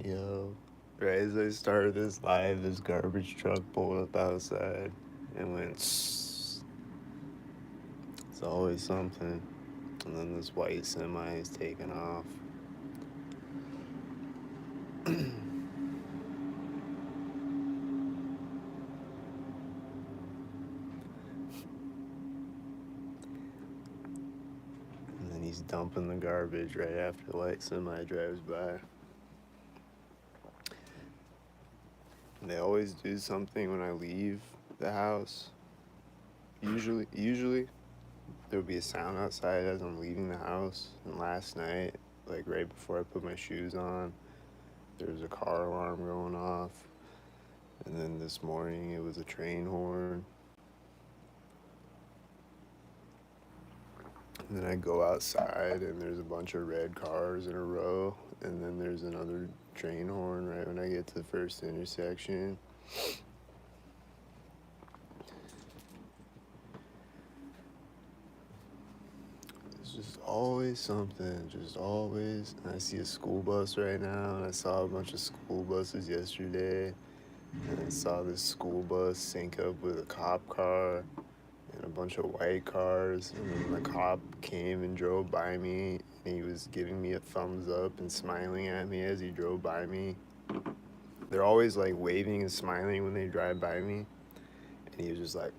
Yo, right as I started this live, this garbage truck pulled up outside and went. It's always something. And then this white semi is taking off. And then he's dumping the garbage right after the white semi drives by. And they always do something when I leave the house. Usually, there'll be a sound outside as I'm leaving the house. And last night, like right before I put my shoes on, there was a car alarm going off. And then this morning, it was a train horn. And then I go outside and there's a bunch of red cars in a row. And then there's another train horn right when I get to the first intersection. It's just always something, just always. And I see a school bus right now, and I saw a bunch of school buses yesterday. And I saw this school bus sync up with a cop car and a bunch of white cars. And then the cop came and drove by me, and he was giving me a thumbs up and smiling at me as he drove by me. They're always like waving and smiling when they drive by me. And he was just like,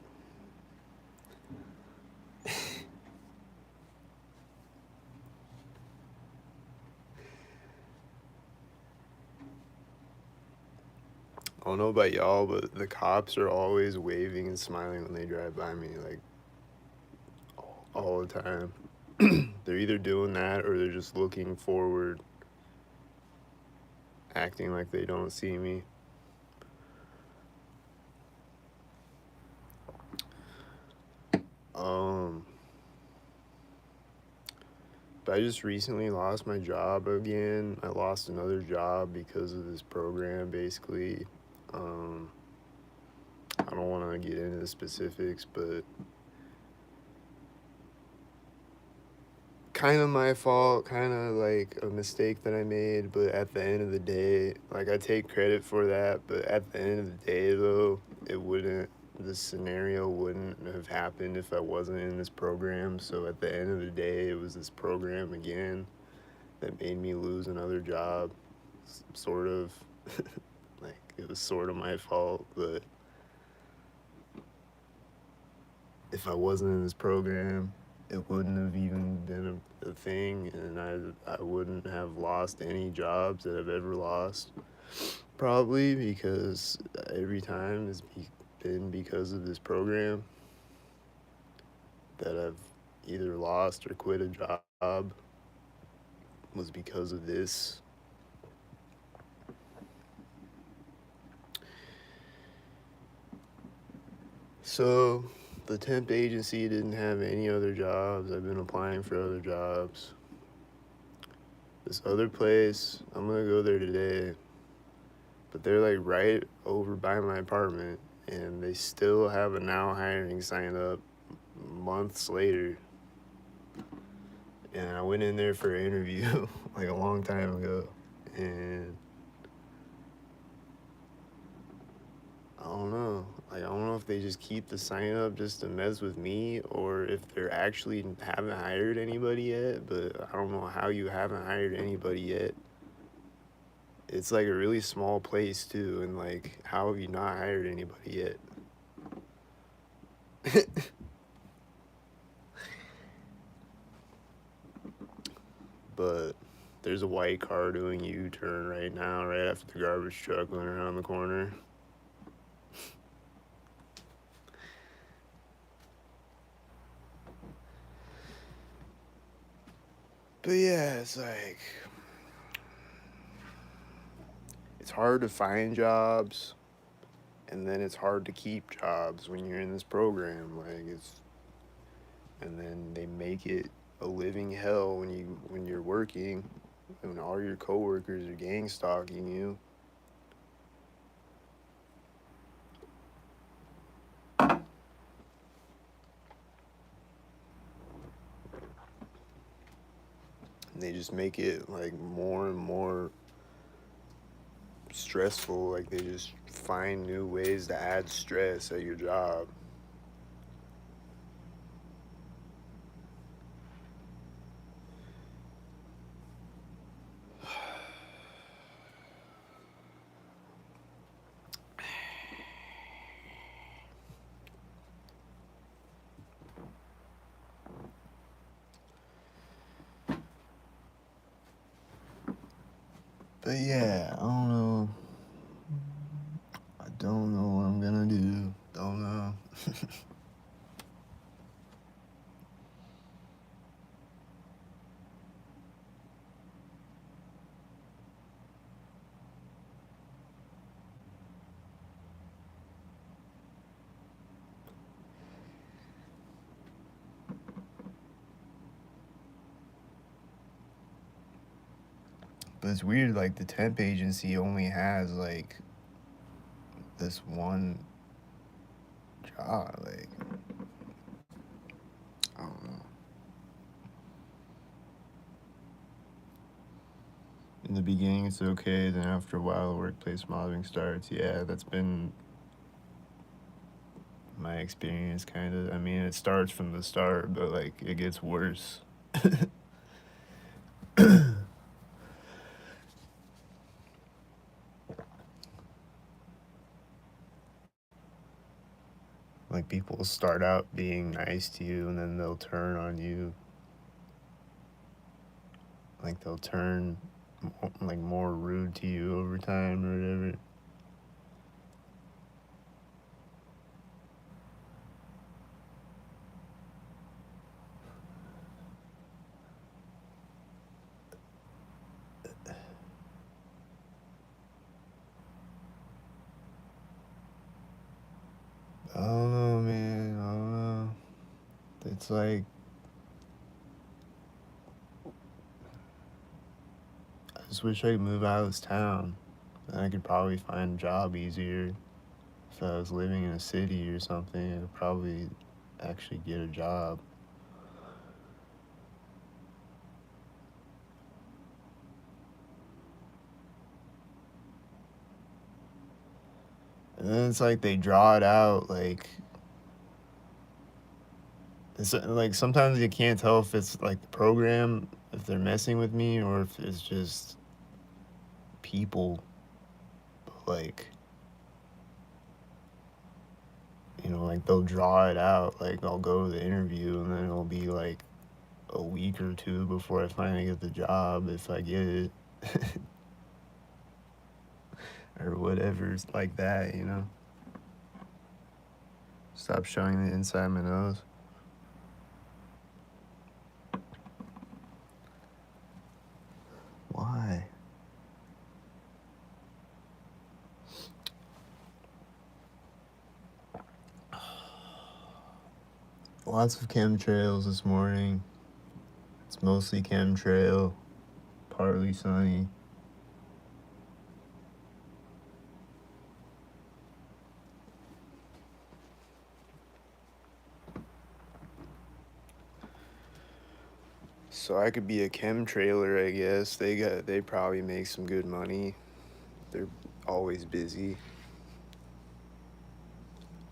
I don't know about y'all, but the cops are always waving and smiling when they drive by me, like all the time. They're either doing that or they're just looking forward, acting like they don't see me. Um, but I just recently lost my job again. I lost another job because of this program, basically. I don't want to get into the specifics, but kind of my fault, kind of like a mistake that I made, but at the end of the day, like I take credit for that, but at the end of the day though, this scenario wouldn't have happened if I wasn't in this program. So at the end of the day, it was this program again that made me lose another job, sort of. Like it was sort of my fault, but if I wasn't in this program, it wouldn't have even been a thing, and I wouldn't have lost any jobs that I've ever lost. Probably because every time has been because of this program that I've either lost or quit a job was because of this. So the temp agency didn't have any other jobs. I've been applying for other jobs. This other place, I'm gonna go there today, but they're like right over by my apartment, and they still have a now hiring sign up months later. And I went in there for an interview like a long time ago, and I don't know. Like, I don't know if they just keep the sign up just to mess with me or if they're actually haven't hired anybody yet, but I don't know how you haven't hired anybody yet. It's like a really small place too, and like, how have you not hired anybody yet? But there's a white car doing U-turn right now, right after the garbage truck went around the corner. But yeah, it's like, it's hard to find jobs, and then it's hard to keep jobs when you're in this program. And then they make it a living hell when you're working, and all your coworkers are gang stalking you. And they just make it like more and more stressful. Like they just find new ways to add stress at your job. But yeah, I don't know. I don't know what I'm gonna do. Don't know. But it's weird, like the temp agency only has like this one job. Like, I don't know. In the beginning, it's okay. Then after a while, workplace mobbing starts. Yeah, that's been my experience, kind of. I mean, it starts from the start, but like it gets worse. Like people start out being nice to you, and then they'll turn on you. Like they'll turn like more rude to you over time or whatever. I don't know, man. I don't know. It's like I just wish I could move out of this town. Then I could probably find a job easier. If I was living in a city or something, I could probably actually get a job. And then it's like they draw it out like it's like sometimes you can't tell if it's like the program, if they're messing with me, or if it's just people. But like, you know, like they'll draw it out. Like I'll go to the interview and then it'll be like a week or two before I finally get the job, if I get it. Or whatever, it's like that, you know. Stop showing the inside of my nose. Why? Lots of chemtrails this morning. It's mostly chemtrail, partly sunny. So I could be a chemtrailer, I guess. They probably make some good money. They're always busy.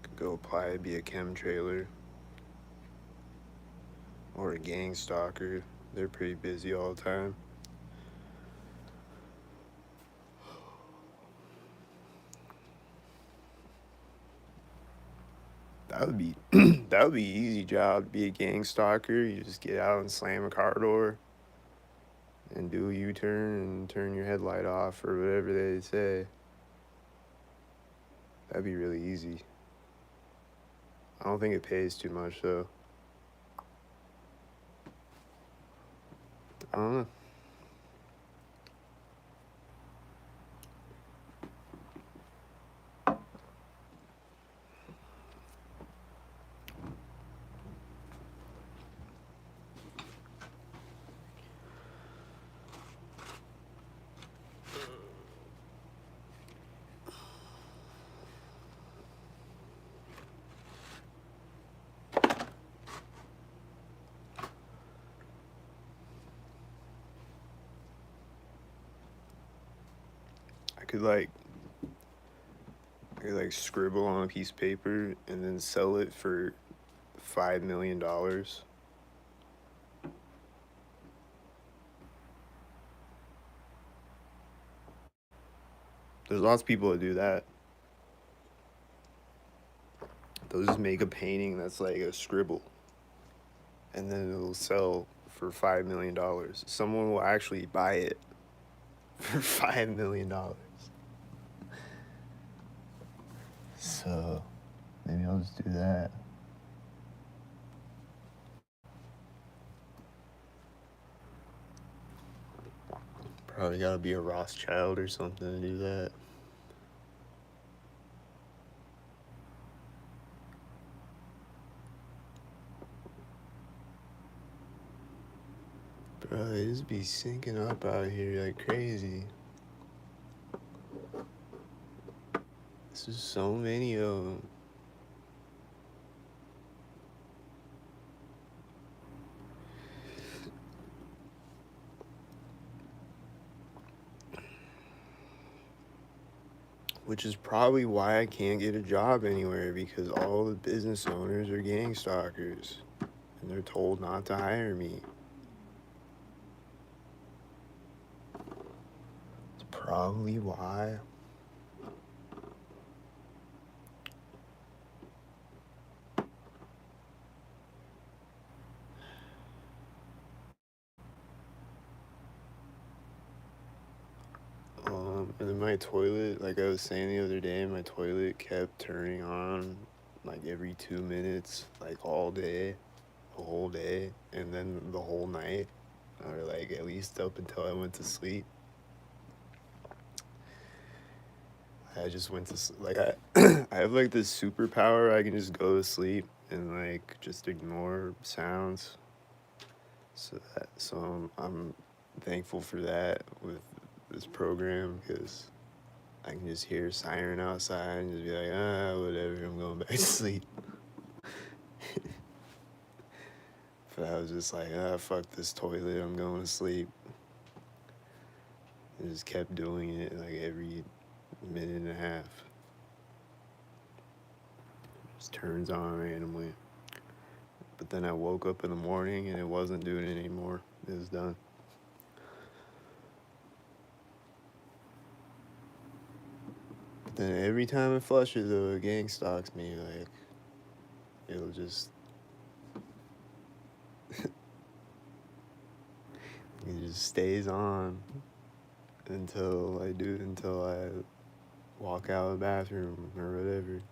Could go apply to be a chemtrailer. Or a gang stalker. They're pretty busy all the time. That would be that would be an easy job to be a gang stalker. You just get out and slam a car door and do a U-turn and turn your headlight off or whatever they say. That'd be really easy. I don't think it pays too much though. I don't know. I could like They like scribble on a piece of paper and then sell it for $5 million. There's lots of people that do that. They'll just make a painting that's like a scribble, and then it'll sell for $5 million. Someone will actually buy it for $5 million. So maybe I'll just do that. Probably gotta be a Rothschild or something to do that. Bro, they just be sinking up out here like crazy. There's just so many of them. Which is probably why I can't get a job anywhere, because all the business owners are gang stalkers and they're told not to hire me. It's probably why. And then my toilet, like I was saying the other day, my toilet kept turning on like every 2 minutes, like all day, the whole day, and then the whole night, or like at least up until I went to sleep. I just went to like I have like this superpower. I can just go to sleep and like just ignore sounds. So I'm thankful for that with this program, because I can just hear a siren outside and just be like, whatever, I'm going back to sleep. But I was just like, fuck this toilet, I'm going to sleep. And just kept doing it like every minute and a half. Just turns on randomly. But then I woke up in the morning and it wasn't doing it anymore. It was done. But then every time it flushes, though, it gang stalks me. Like, it'll just. It just stays on until I walk out of the bathroom or whatever.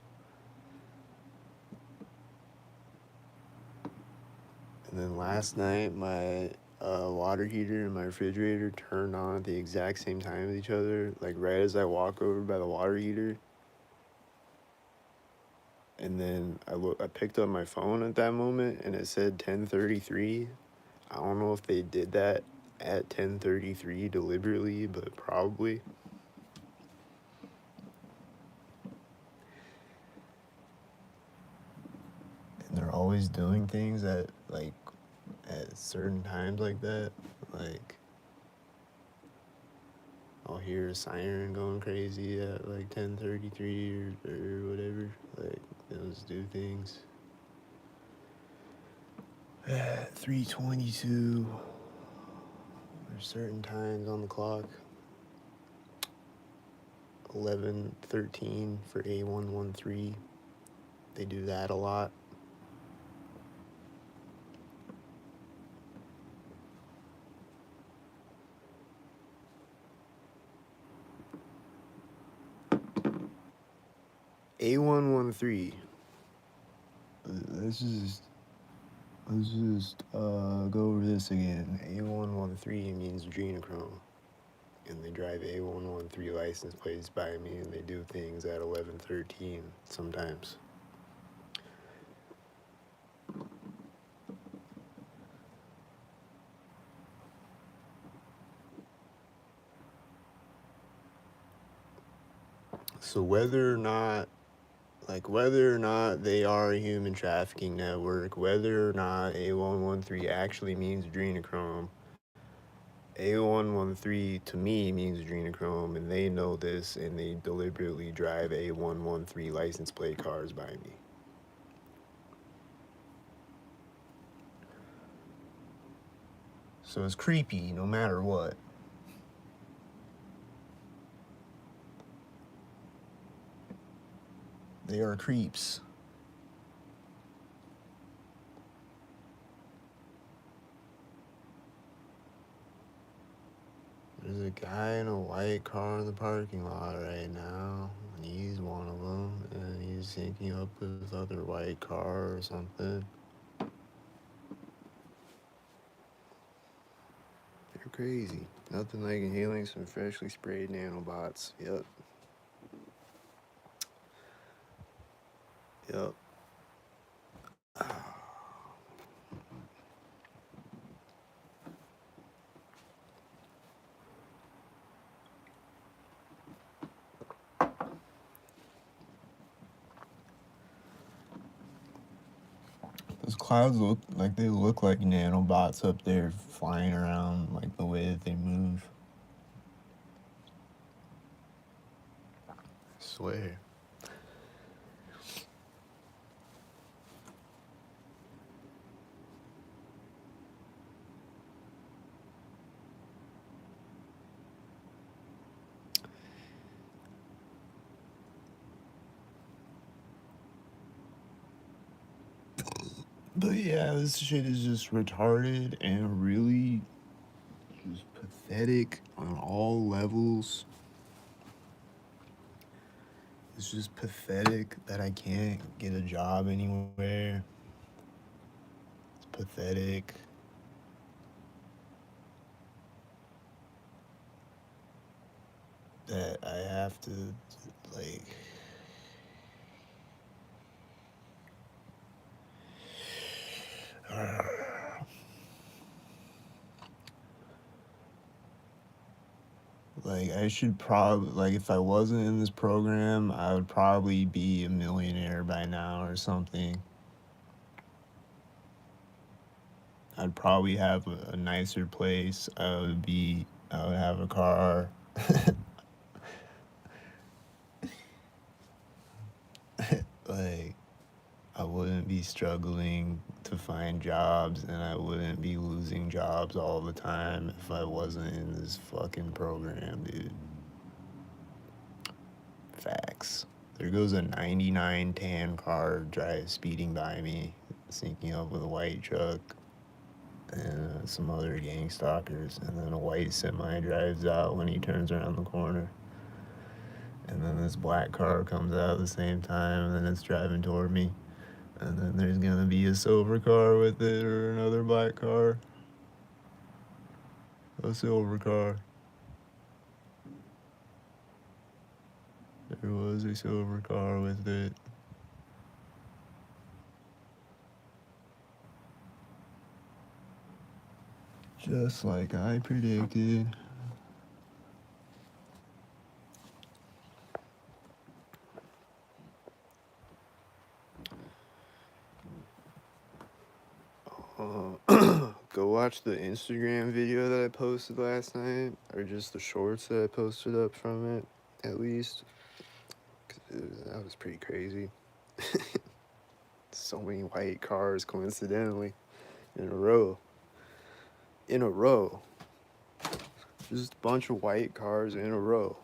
And then last night, my water heater and my refrigerator turned on at the exact same time as each other, like right as I walk over by the water heater. And then I picked up my phone at that moment, and it said 10:33. I don't know if they did that at 10:33 deliberately, but probably. And they're always doing things at certain times like that. Like, I'll hear a siren going crazy at like 10:33 or whatever. Like, they'll just do things. At 3:22, there's certain times on the clock. 11:13 for A113. They do that a lot. A113. Let's just go over this again. A113 means adrenochrome, and they drive A113 license plates by me, and they do things at 11:13 sometimes. So whether or not they are a human trafficking network, whether or not A113 actually means adrenochrome, A113 to me means adrenochrome, and they know this, and they deliberately drive A113 license plate cars by me. So it's creepy no matter what. They are creeps. There's a guy in a white car in the parking lot right now, and he's one of them, and he's syncing up with other white car or something. They're crazy. Nothing like inhaling some freshly sprayed nanobots. Yep. Yep. Those clouds look like nanobots up there flying around, like the way that they move. I swear. But yeah, this shit is just retarded and really just pathetic on all levels. It's just pathetic that I can't get a job anywhere. It's pathetic. That I have to, like. Like, I should probably, like, if I wasn't in this program, I would probably be a millionaire by now or something. I'd probably have a nicer place. I would have a car. Like, I wouldn't be struggling to find jobs, and I wouldn't be losing jobs all the time if I wasn't in this fucking program, dude. Facts. There goes a 99 tan car speeding by me, syncing up with a white truck and some other gang stalkers, and then a white semi drives out when he turns around the corner. And then this black car comes out at the same time, and then it's driving toward me. And then there's gonna be a silver car with it, or another black car. A silver car. There was a silver car with it. Just like I predicted. Go watch the Instagram video that I posted last night, or just the shorts that I posted up from it, at least. 'Cause that was pretty crazy. So many white cars, coincidentally, in a row. In a row. Just a bunch of white cars in a row.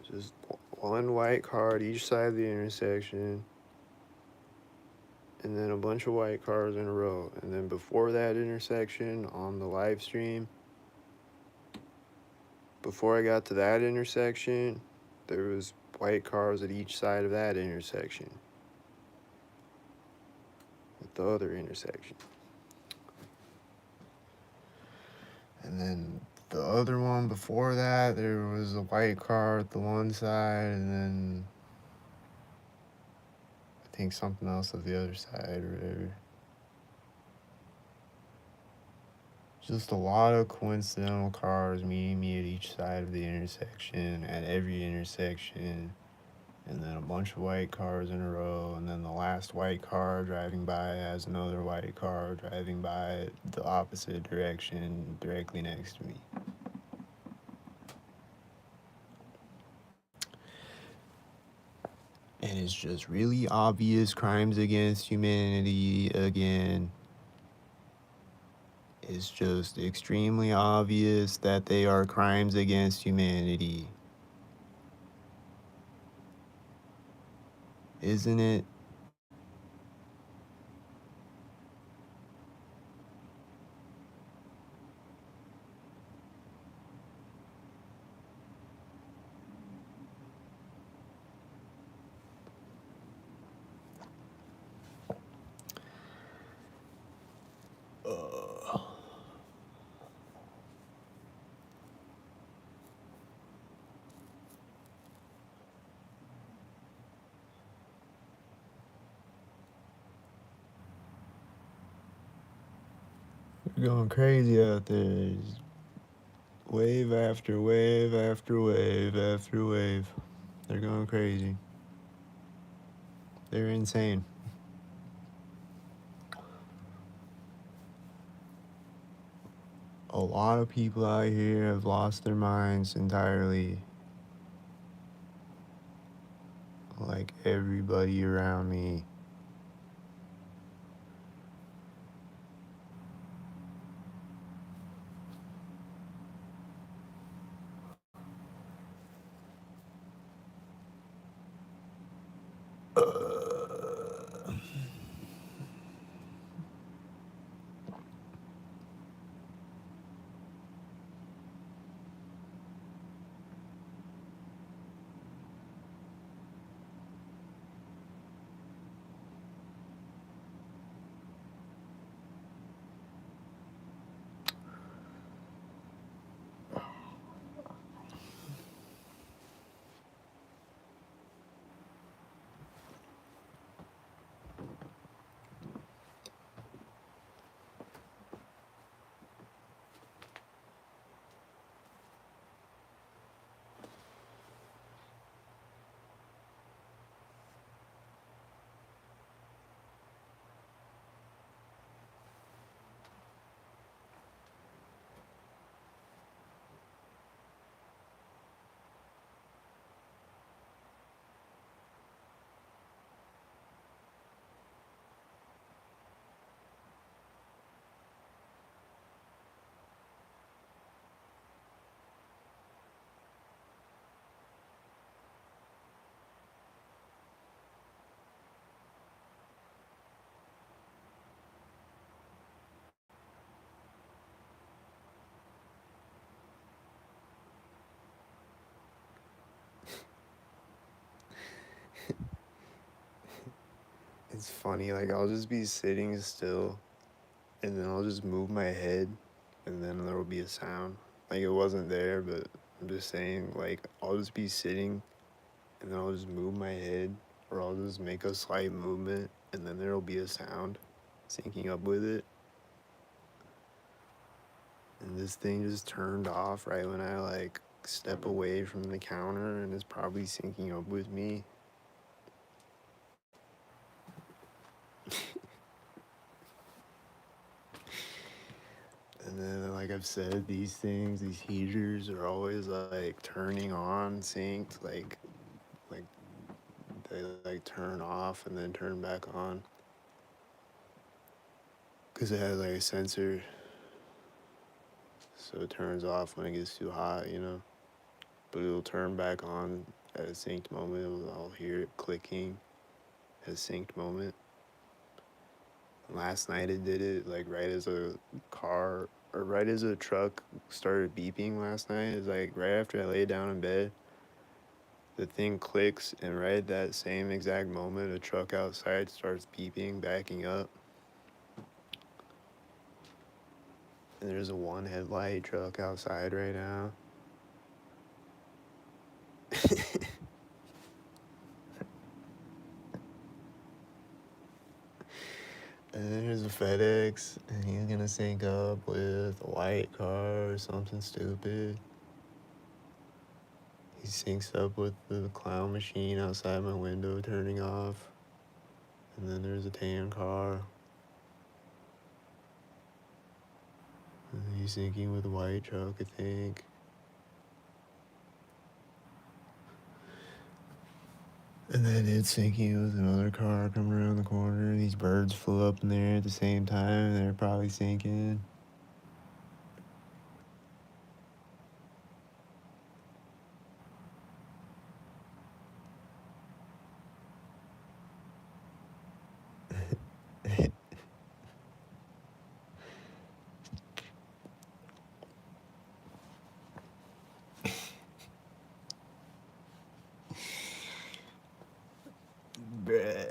Just one white car at each side of the intersection. And then a bunch of white cars in a row. And then before that intersection on the live stream, before I got to that intersection, there was white cars at each side of that intersection. At the other intersection. And then the other one before that, there was a white car at the one side, and then I think something else at the other side or whatever. Just a lot of coincidental cars meeting me at each side of the intersection, at every intersection. and then a bunch of white cars in a row, and then the last white car driving by has another white car driving by the opposite direction directly next to me. And it's just really obvious crimes against humanity again. It's just extremely obvious that they are crimes against humanity. Isn't it? Uh, They're going crazy out there. It's wave after wave after wave after wave. They're going crazy. They're insane. A lot of people out here have lost their minds entirely. Like everybody around me. It's funny, like I'll just be sitting still and then I'll just move my head and then there will be a sound. Like it wasn't there, but I'm just saying, like I'll just be sitting and then I'll just move my head or I'll just make a slight movement and then there'll be a sound syncing up with it. And this thing just turned off right when I like step away from the counter and it's probably syncing up with me. And then, like I've said, these things, these heaters are always like turning on, synced, like they like turn off and then turn back on. Cause it has like a sensor, so it turns off when it gets too hot, you know. But it'll turn back on at a synced moment. I'll hear it clicking at a synced moment. Last night it did it like right as a car or right as a truck started beeping last night. It's like right after I lay down in bed, the thing clicks, and right at that same exact moment, a truck outside starts beeping, backing up. And there's a one headlight truck outside right now. And then there's a FedEx, and he's gonna sync up with a white car or something stupid. He syncs up with the clown machine outside my window turning off. And then there's a tan car. And he's syncing with a white truck, I think. And then it's syncing with another car coming around the corner. These birds flew up in the air at the same time. And they're probably syncing. Bruh.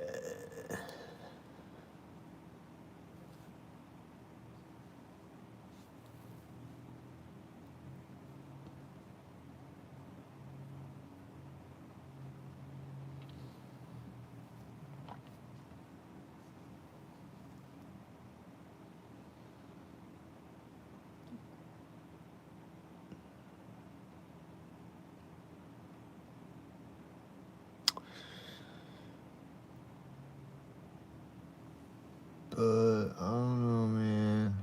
But I don't know, man.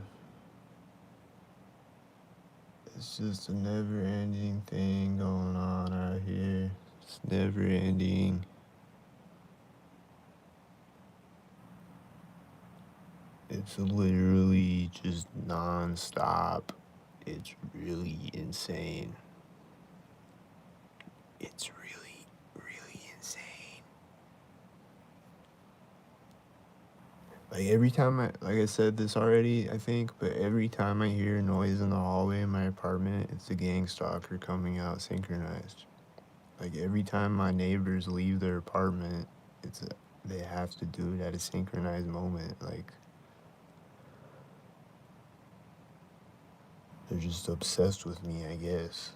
It's just a never ending thing going on out here. It's never ending. It's literally just non-stop. It's really insane. It's really, really insane. Like every time like I said this already, I think, but every time I hear a noise in the hallway in my apartment, it's a gang stalker coming out synchronized. Like every time my neighbors leave their apartment, they have to do it at a synchronized moment. Like they're just obsessed with me, I guess.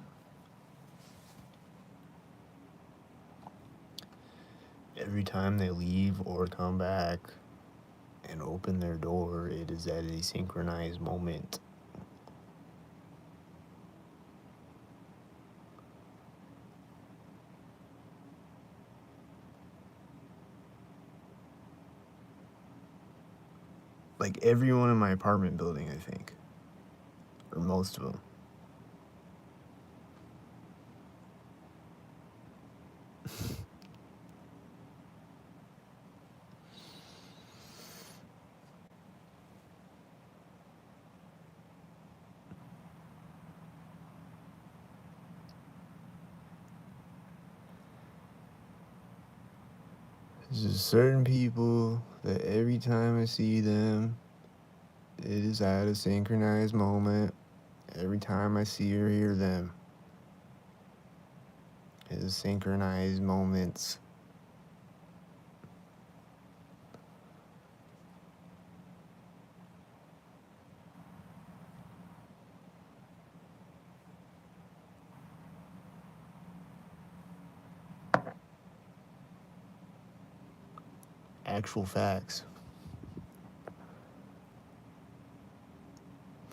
Every time they leave or come back and open their door, it is at a synchronized moment. Like everyone in my apartment building, I think, or most of them. There's just certain people that every time I see them, it is at a synchronized moment. Every time I see or hear them, it is synchronized moments. Actual facts.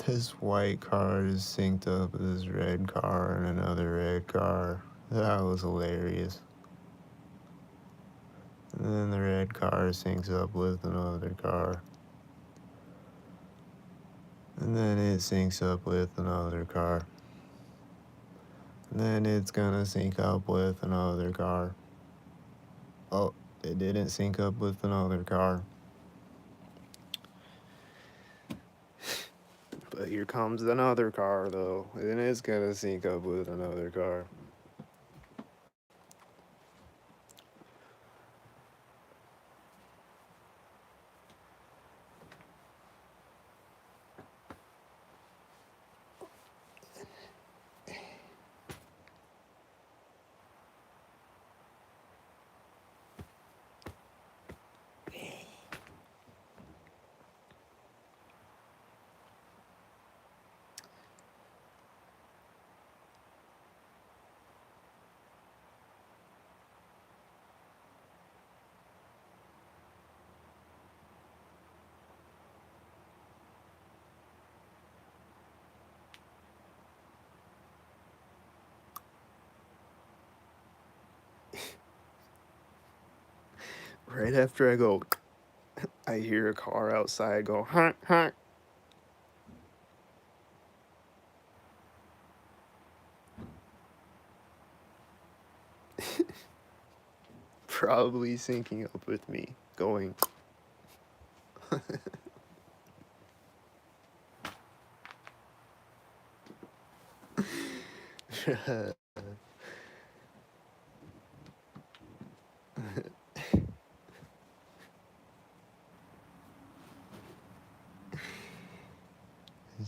This white car is synced up with this red car and another red car. That was hilarious. And then the red car syncs up with another car. And then it syncs up with another car. And then it's gonna sync up with another car. Oh, it didn't sync up with another car. But here comes another car, though. And it's gonna sync up with another car. right after I go, I hear a car outside go, honk, honk. Probably syncing up with me, going. It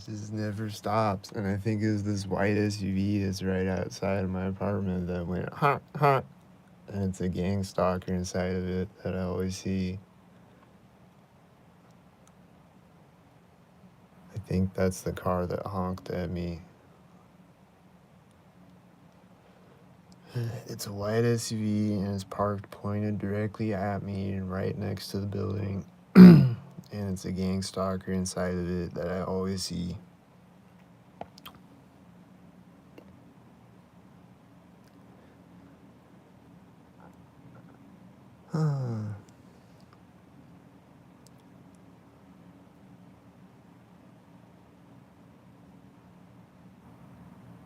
just never stops. And I think it was this white SUV that's right outside of my apartment that went, honk, honk. And it's a gang stalker inside of it that I always see. I think that's the car that honked at me. It's a white SUV and it's parked pointed directly at me and right next to the building. And it's a gang stalker inside of it that I always see.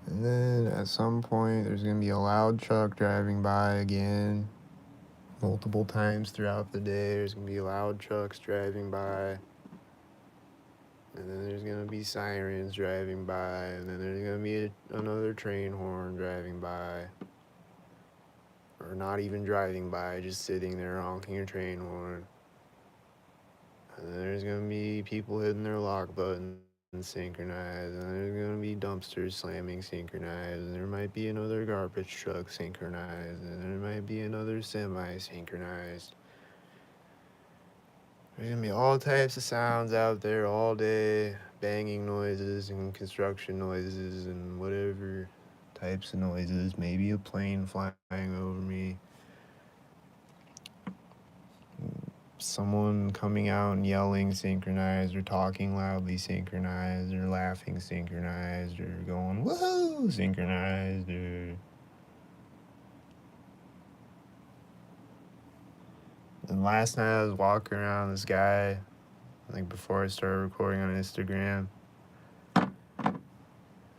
And then at some point, there's going to be a loud truck driving by again. Multiple times throughout the day, there's going to be loud trucks driving by. And then there's going to be sirens driving by. And then there's going to be another train horn driving by. Or not even driving by, just sitting there honking a train horn. And then there's going to be people hitting their lock buttons synchronized, and there's going to be dumpsters slamming synchronized, and there might be another garbage truck synchronized, and there might be another semi synchronized. There's going to be all types of sounds out there all day, banging noises and construction noises and whatever types of noises, maybe a plane flying over me. Someone coming out and yelling synchronized, or talking loudly synchronized, or laughing synchronized, or going woohoo synchronized, or and last night I was walking around this guy, like before I started recording on Instagram.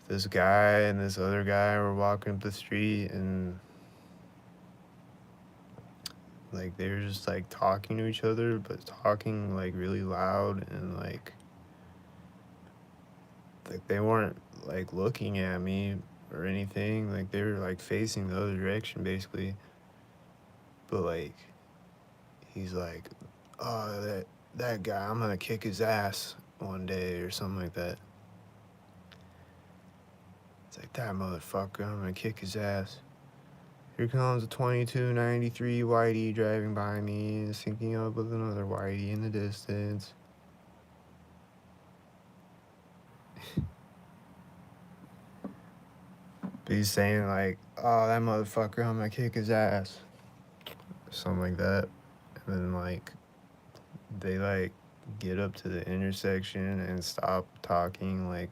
This guy and this other guy were walking up the street, and like they were just like talking to each other, but talking like really loud, and like they weren't like looking at me or anything. Like they were like facing the other direction basically. But like he's like, oh, that guy, I'm gonna kick his ass one day or something like that. It's like, that motherfucker, I'm gonna kick his ass. Here comes a 2293 Whitey driving by me and syncing up with another Whitey in the distance. But he's saying like, oh, that motherfucker, I'm gonna kick his ass. Something like that. And then like they like get up to the intersection and stop talking like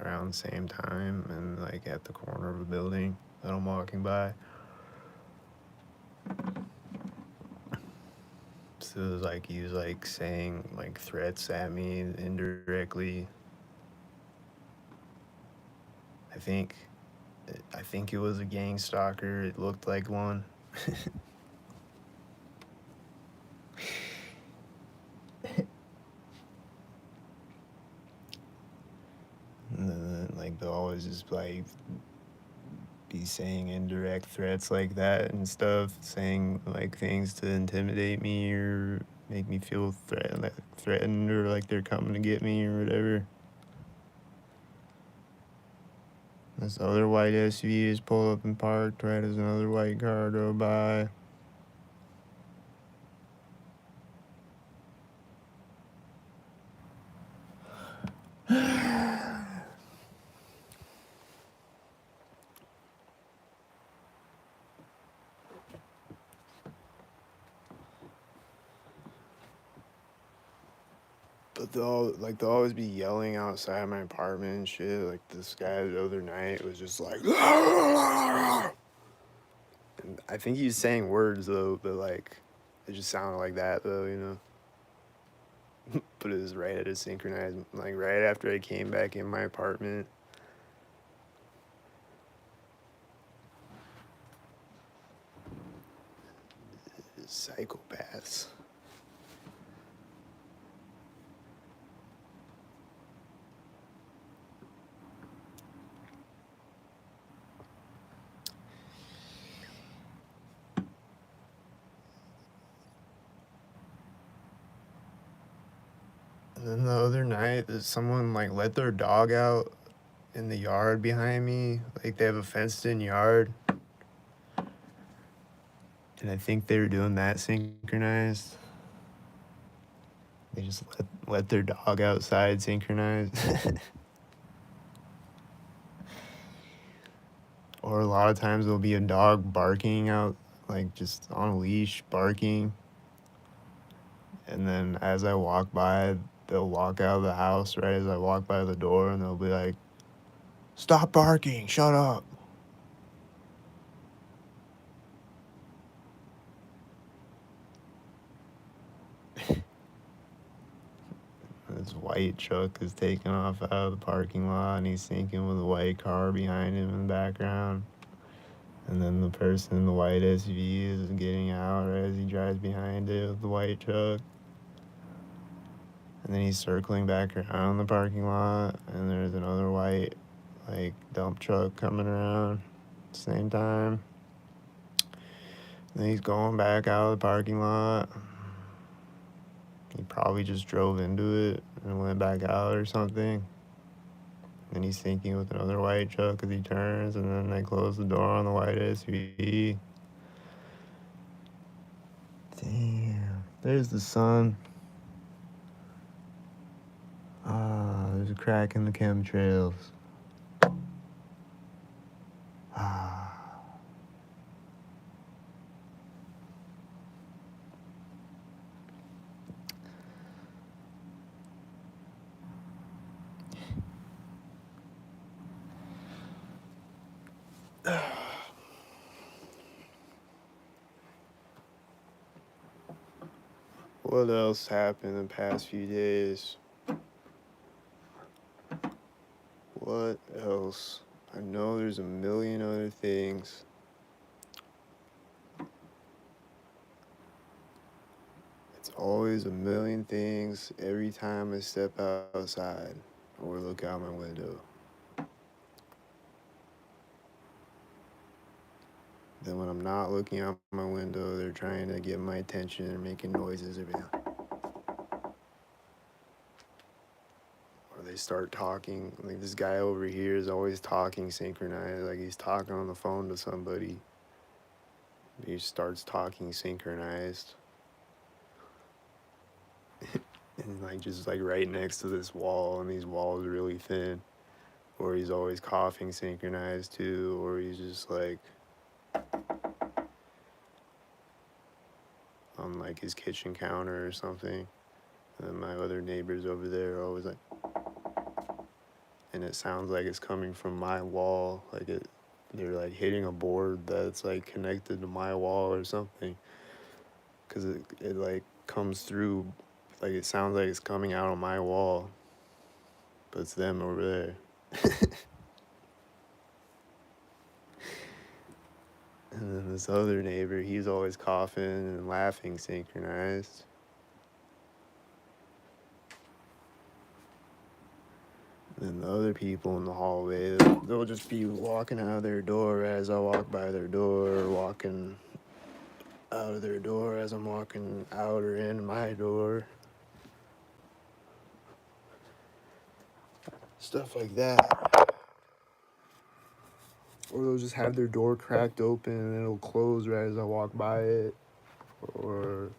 around the same time, and like at the corner of a building that I'm walking by. So it was like he was like saying like threats at me indirectly. I think it was a gang stalker. It looked like one. And then like they'll always just like be saying indirect threats like that and stuff, saying like things to intimidate me or make me feel threatened or like they're coming to get me or whatever. This other white SUV is pulled up and parked right as another white car drove by. But they'll always be yelling outside my apartment and shit. Like this guy the other night was just like, and I think he's saying words though, but like It just sounded like that though, you know. But it was right at a synchronized, like right after I came back in my apartment. Psychopaths. And then the other night, someone like let their dog out in the yard behind me. Like they have a fenced in yard. And I think they were doing that synchronized. They just let their dog outside synchronized. Or a lot of times there'll be a dog barking out, like just on a leash, barking. And then as I walk by, they'll walk out of the house right as I walk by the door and they'll be like, "Stop barking, shut up." This white truck is taking off out of the parking lot and he's sinking with a white car behind him in the background. And then the person in the white SUV is getting out right as he drives behind it with the white truck. And then he's circling back around the parking lot and there's another white like dump truck coming around at the same time. And then he's going back out of the parking lot. He probably just drove into it and went back out or something. And he's syncing with another white truck as he turns, and then they close the door on the white SUV. Damn. There's the sun. There's a crack in the chemtrails. What else happened in the past few days? What else? I know there's a million other things. It's always a million things every time I step outside or look out my window. Then when I'm not looking out my window, they're trying to get my attention and making noises every now. Or they start talking. Like this guy over here is always talking synchronized, like he's talking on the phone to somebody. He starts talking synchronized. And like just like right next to this wall, and these walls are really thin. Or he's always coughing synchronized too, or he's just like on like his kitchen counter or something. And my other neighbors over there are always like, and it sounds like it's coming from my wall, like they're like hitting a board that's like connected to my wall or something, because it like comes through, like it sounds like it's coming out on my wall, but it's them over there. And then this other neighbor, he's always coughing and laughing synchronized. And then the other people in the hallway, they'll just be walking out of their door as I walk by their door, or walking out of their door as I'm walking out or in my door. Stuff like that. Or they'll just have their door cracked open and it'll close right as I walk by it. Or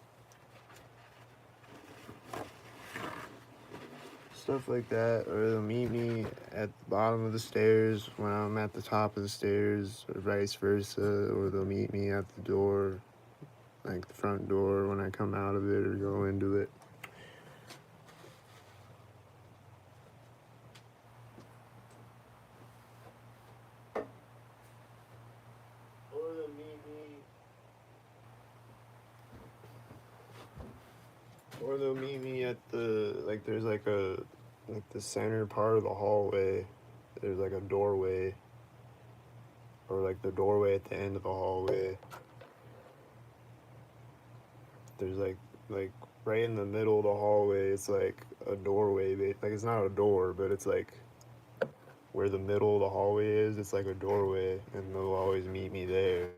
stuff like that. Or they'll meet me at the bottom of the stairs when I'm at the top of the stairs, or vice versa. Or they'll meet me at the door, like the front door, when I come out of it or go into it. Or they'll meet me Or they'll meet me at there's like the center part of the hallway. There's like a doorway, or like the doorway at the end of the hallway. There's like right in the middle of the hallway. It's like a doorway. Like it's not a door, but it's like where the middle of the hallway is. It's like a doorway, and they'll always meet me there.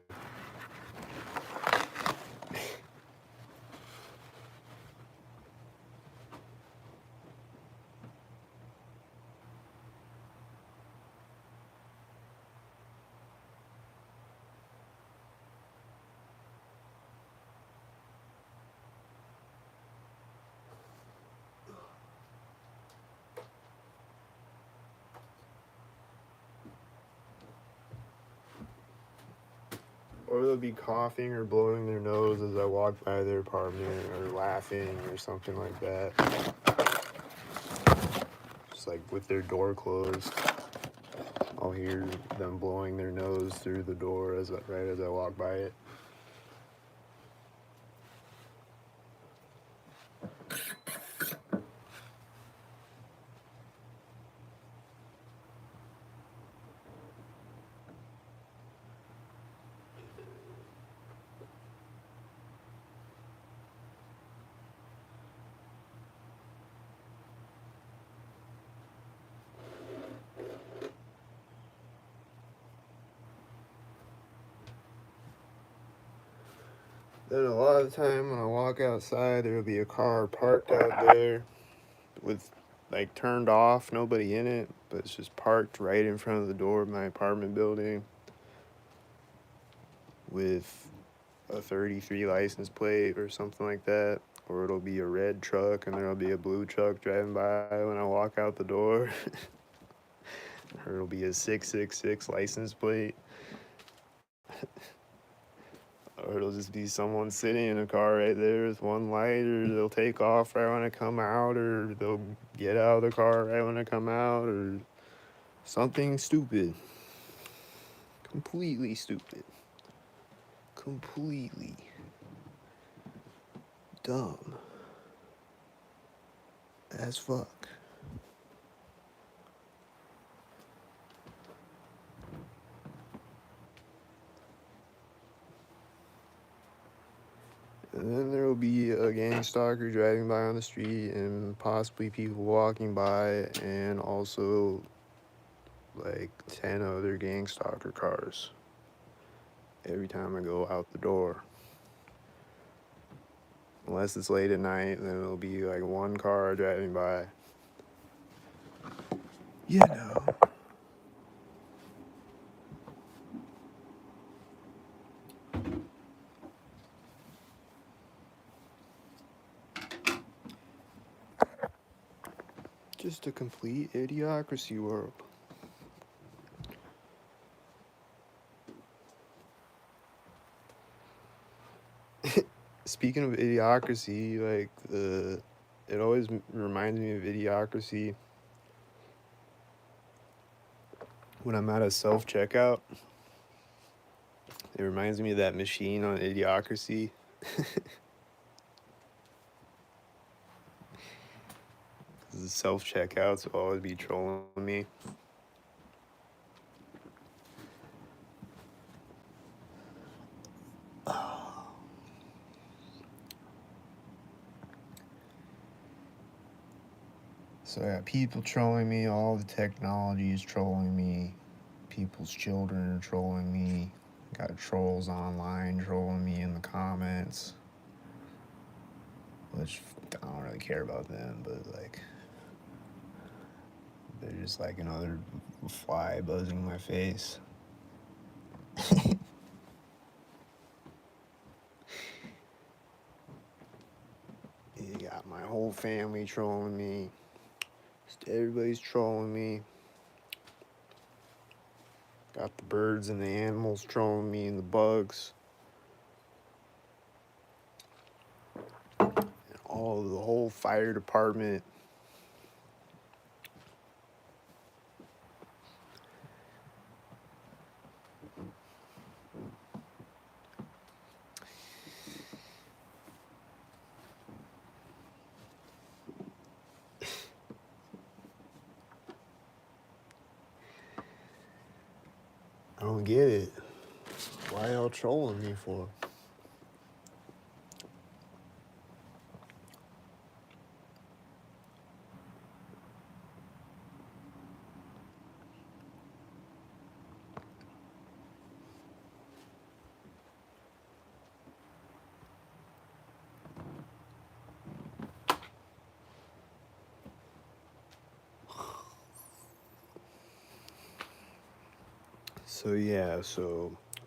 Or they'll be coughing or blowing their nose as I walk by their apartment, or laughing or something like that. Just like with their door closed. I'll hear them blowing their nose through the door right as I walk by it. Then a lot of the time when I walk outside, there'll be a car parked out there with like turned off, nobody in it, but it's just parked right in front of the door of my apartment building with a 33 license plate or something like that. Or it'll be a red truck and there'll be a blue truck driving by when I walk out the door. Or it'll be a 666 license plate. Or it'll just be someone sitting in a car right there with one light, or they'll take off right when I come out, or they'll get out of the car right when I come out, or something stupid. Completely stupid. Completely dumb as fuck. And then there will be a gang stalker driving by on the street, and possibly people walking by, and also like 10 other gang stalker cars every time I go out the door. Unless it's late at night, then it'll be like one car driving by. You know. Just a complete idiocracy world. Speaking of idiocracy, it always reminds me of idiocracy when I'm at a self checkout. It reminds me of that machine on Idiocracy. The self checkouts will always be trolling me. So yeah, people trolling me, all the technology is trolling me, people's children are trolling me, got trolls online trolling me in the comments, which I don't really care about them, but like, they're just like another fly buzzing my face. You got my whole family trolling me. Everybody's trolling me. Got the birds and the animals trolling me and the bugs. And the whole fire department. I don't get it. Why y'all trolling me for? So yeah,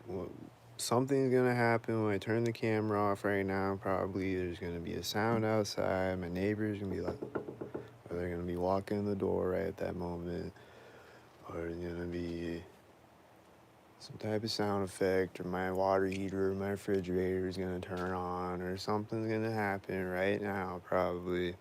well, something's gonna happen when I turn the camera off right now. Probably there's gonna be a sound outside. My neighbor's gonna be like, or they're gonna be walking in the door right at that moment, or there's gonna be some type of sound effect, or my water heater or my refrigerator is gonna turn on, or something's gonna happen right now, probably.